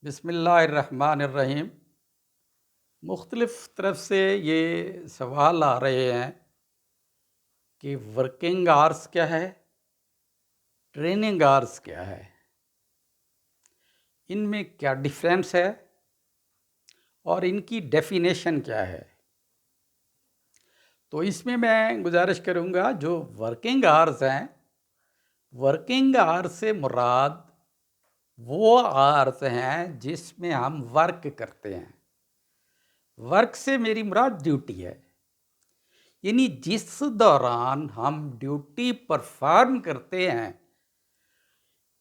بسم اللہ الرحمن الرحیم۔ مختلف طرف سے یہ سوال آ رہے ہیں کہ ورکنگ آورس کیا ہے، ٹریننگ آورس کیا ہے، ان میں کیا ڈفرینس ہے اور ان کی ڈیفینیشن کیا ہے۔ تو اس میں گزارش کروں گا جو ورکنگ آورس ہیں، ورکنگ آورس سے مراد وہ آورس ہیں جس میں ہم ورک کرتے ہیں۔ ورک سے میری مراد ڈیوٹی ہے، یعنی جس دوران ہم ڈیوٹی پرفارم کرتے ہیں،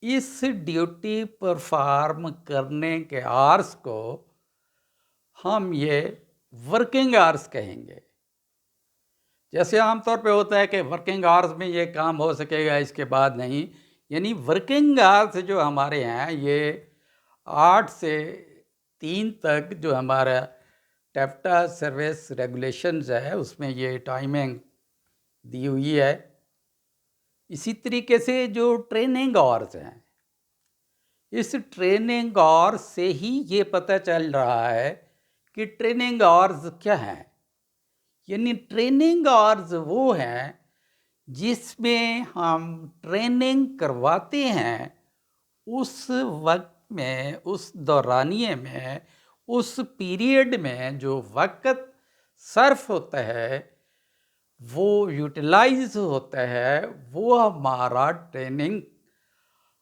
اس ڈیوٹی پرفارم کرنے کے آورس کو ہم یہ ورکنگ آورس کہیں گے۔ جیسے عام طور پہ ہوتا ہے کہ ورکنگ آورس میں یہ کام ہو سکے گا، اس کے بعد نہیں، یعنی ورکنگ آورس جو ہمارے ہیں یہ 8 سے 3 تک جو ہمارا ٹیفٹا سروس ریگولیشنز ہے اس میں یہ ٹائمنگ دی ہوئی ہے۔ اسی طریقے سے جو ٹریننگ آورس ہیں، اس ٹریننگ آورس سے ہی یہ پتہ چل رہا ہے کہ ٹریننگ آورس کیا ہیں۔ یعنی ٹریننگ آورس وہ ہیں جس میں ہم ٹریننگ کرواتے ہیں، اس وقت میں، اس دورانیے میں، اس پیریڈ میں جو وقت صرف ہوتا ہے، وہ یوٹیلائز ہوتا ہے، وہ ہمارا ٹریننگ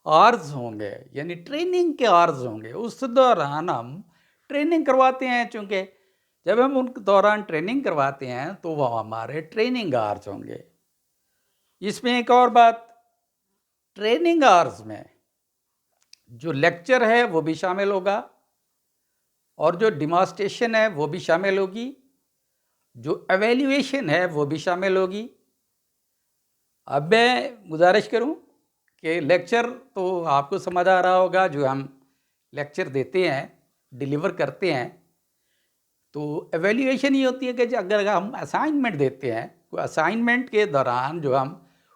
آورس ہوں گے، یعنی ٹریننگ کے آورس ہوں گے۔ اس دوران ہم ٹریننگ کرواتے ہیں، چونکہ جب ہم ان کے دوران ٹریننگ کرواتے ہیں تو وہ ہمارے ٹریننگ آورس ہوں گے۔ اس میں ایک اور بات، ٹریننگ آورس میں جو لیکچر ہے وہ بھی شامل ہوگا، اور جو ڈیمانسٹریشن ہے وہ بھی شامل ہوگی، جو ایویلیویشن ہے وہ بھی شامل ہوگی۔ اب میں گزارش کروں کہ لیکچر تو آپ کو سمجھ آ رہا ہوگا، جو ہم لیکچر دیتے ہیں، ڈیلیور کرتے ہیں، تو ایویلیویشن یہ ہوتی ہے کہ اگر ہم اسائنمنٹ دیتے ہیں، تو اسائنمنٹ کے دوران جو ہم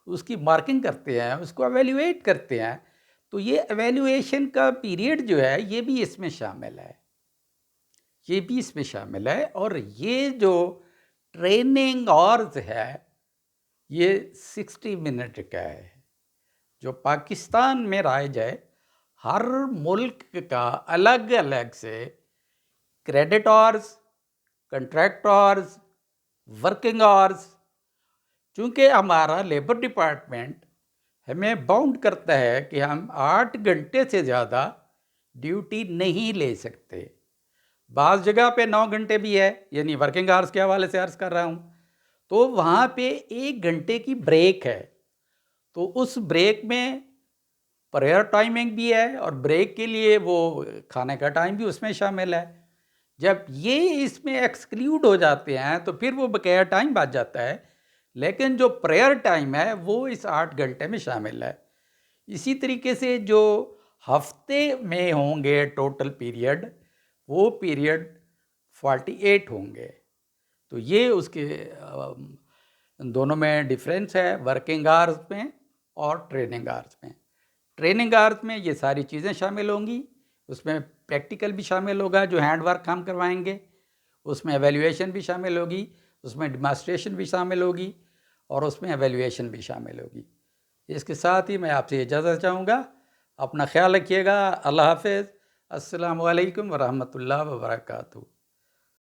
اس کی مارکنگ کرتے ہیں، اس کو ایویلیویٹ کرتے ہیں، تو یہ ایویلیویشن کا پیریڈ جو ہے یہ بھی اس میں شامل ہے، یہ بھی اس میں شامل ہے۔ اور یہ جو ٹریننگ آورس ہے یہ 60 منٹ کا ہے، جو پاکستان میں رائج ہے۔ ہر ملک کا الگ الگ سے credit hours, contract hours, working hours, چونکہ ہمارا لیبر ڈپارٹمنٹ ہمیں باؤنڈ کرتا ہے کہ ہم 8 گھنٹے سے زیادہ ڈیوٹی نہیں لے سکتے۔ بعض جگہ پہ 9 گھنٹے بھی ہے، یعنی ورکنگ آورس کے حوالے سے عرض کر رہا ہوں، تو وہاں پہ 1 گھنٹے کی بریک ہے، تو اس بریک میں پریئر ٹائمنگ بھی ہے، اور بریک کے لیے وہ کھانے کا ٹائم بھی اس میں شامل ہے۔ جب یہ اس میں ایکسکلیوڈ ہو جاتے ہیں تو پھر وہ بقیہ ٹائم بچ جاتا ہے، لیکن جو پریئر ٹائم ہے وہ اس 8 گھنٹے میں شامل ہے۔ اسی طریقے سے جو ہفتے میں ہوں گے ٹوٹل پیریڈ، وہ پیریڈ 48 ہوں گے۔ تو یہ اس کے دونوں میں ڈفرینس ہے، ورکنگ آورس میں اور ٹریننگ آورس میں۔ ٹریننگ آورس میں یہ ساری چیزیں شامل ہوں گی، اس میں پریکٹیکل بھی شامل ہوگا، جو ہینڈ ورک ہم کروائیں گے، اس میں ایویلیویشن بھی شامل ہوگی، اس میں ڈیمانسٹریشن بھی شامل ہوگی، اور اس میں ایویلیویشن بھی شامل ہوگی۔ اس کے ساتھ ہی میں آپ سے اجازت چاہوں گا، اپنا خیال رکھیے گا۔ اللہ حافظ۔ السلام علیکم ورحمۃ اللہ وبرکاتہ۔